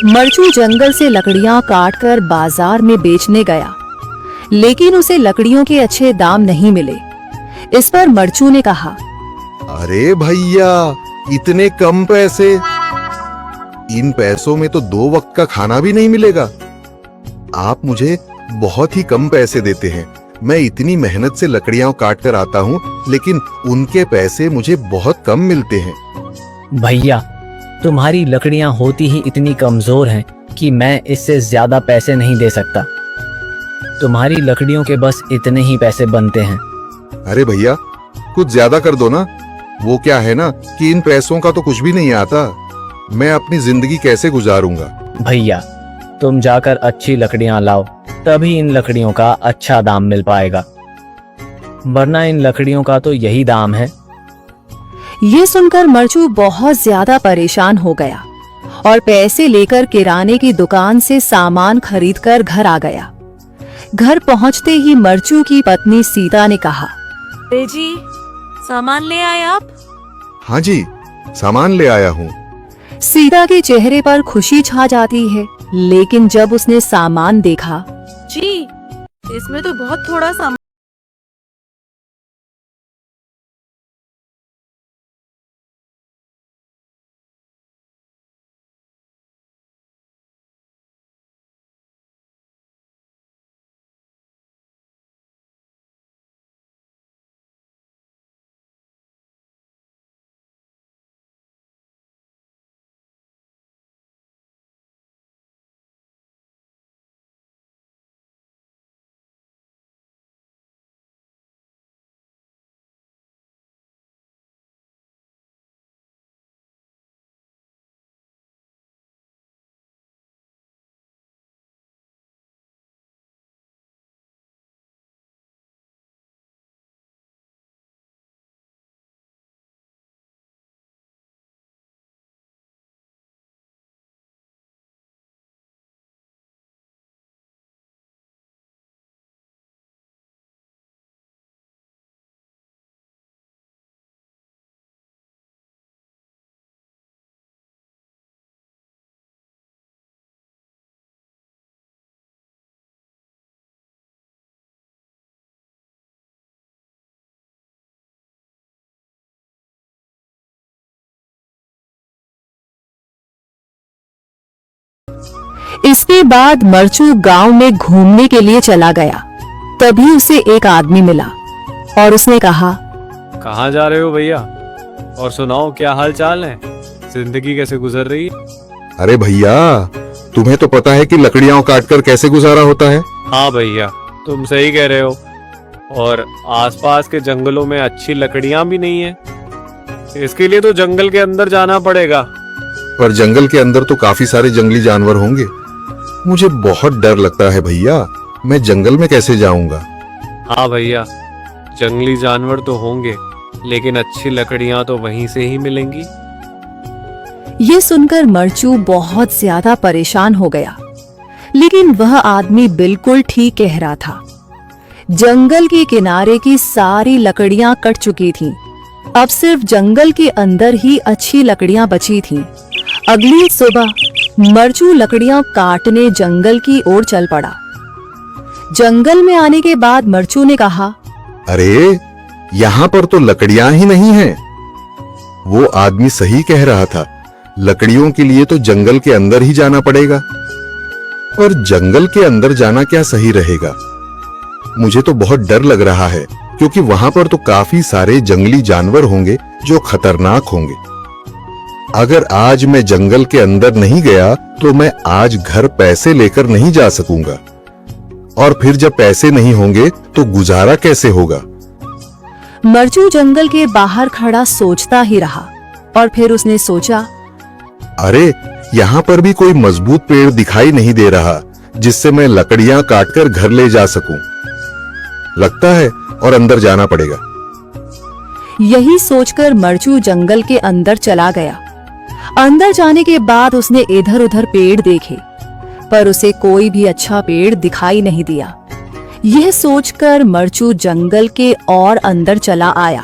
मरचू जंगल से लकड़ियां काटकर बाजार में बेचने गया, लेकिन उसे लकड़ियों के अच्छे दाम नहीं मिले। इस पर मरचू ने कहा, अरे भैया, इतने कम पैसे? इन पैसों में तो 2 वक्त का खाना भी नहीं मिलेगा। आप मुझे बहुत ही कम पैसे देते हैं। मैं इतनी मेहनत से लकड़ियां काट कर आता हूँ, लेकिन उनके पैसे मुझे बहुत कम मिलते हैं। भैया, तुम्हारी लकड़ियां होती ही इतनी कमजोर हैं कि मैं इससे ज्यादा पैसे नहीं दे सकता। तुम्हारी लकड़ियों के बस इतने ही पैसे बनते हैं। अरे भैया, कुछ ज्यादा कर दो ना। वो क्या है ना कि इन पैसों का तो कुछ भी नहीं आता। मैं अपनी जिंदगी कैसे गुजारूंगा? भैया, तुम जाकर अच्छी लकड़ियां लाओ, तभी इन लकड़ियों का अच्छा दाम मिल पाएगा, वरना इन लकड़ियों का तो यही दाम है। ये सुनकर मरचू बहुत ज्यादा परेशान हो गया और पैसे लेकर किराने की दुकान से सामान खरीदकर घर आ गया। घर पहुंचते ही मरचू की पत्नी सीता ने कहा, जी, सामान ले आए आप? हाँ जी, सामान ले आया हूँ। सीता के चेहरे पर खुशी छा जाती है, लेकिन जब उसने सामान देखा, जी, इसमें तो बहुत थोड़ा सामान। इसके बाद मरचू गांव में घूमने के लिए चला गया। तभी उसे एक आदमी मिला और उसने कहा, कहाँ जा रहे हो भैया? और सुनाओ, क्या हाल चाल है? जिंदगी कैसे गुजर रही है? अरे भैया, तुम्हें तो पता है कि लकड़ियां काटकर कैसे गुजारा होता है। हाँ भैया, तुम सही कह रहे हो। और आसपास के जंगलों में अच्छी लकड़ियां भी नहीं है। इसके लिए तो जंगल के अंदर जाना पड़ेगा। पर जंगल के अंदर तो काफी सारे जंगली जानवर होंगे। मुझे बहुत डर लगता है भैया, मैं जंगल में कैसे जाऊंगा? हाँ भैया, जंगली जानवर तो होंगे, लेकिन अच्छी लकड़ियां तो वहीं से ही मिलेंगी। ये सुनकर मरचू बहुत ज्यादा परेशान हो गया, लेकिन वह आदमी बिल्कुल ठीक कह रहा था। जंगल के किनारे की सारी लकड़ियां कट चुकी थीं। अब सिर्फ जंगल के अंदर ही अच्छी लकड़ियां बची थीं। अगली सुबह मरचू लकड़ियां काटने जंगल की ओर चल पड़ा। जंगल में आने के बाद मरचू ने कहा, अरे, यहाँ पर तो लकड़ियां ही नहीं हैं। वो आदमी सही कह रहा था, लकड़ियों के लिए तो जंगल के अंदर ही जाना पड़ेगा। और जंगल के अंदर जाना क्या सही रहेगा? मुझे तो बहुत डर लग रहा है, क्योंकि वहां पर तो काफी सारे जंगली जानवर होंगे जो खतरनाक होंगे। अगर आज मैं जंगल के अंदर नहीं गया तो मैं आज घर पैसे लेकर नहीं जा सकूंगा, और फिर जब पैसे नहीं होंगे तो गुजारा कैसे होगा? मरचू जंगल के बाहर खड़ा सोचता ही रहा और फिर उसने सोचा, अरे, यहाँ पर भी कोई मजबूत पेड़ दिखाई नहीं दे रहा जिससे मैं लकड़ियां काटकर घर ले जा सकूं। लगता है और अंदर जाना पड़ेगा। यही सोचकर मरचू जंगल के अंदर चला गया। अंदर जाने के बाद उसने इधर उधर पेड़ देखे, पर उसे कोई भी अच्छा पेड़ दिखाई नहीं दिया। यह सोचकर मरचू जंगल के और अंदर चला आया।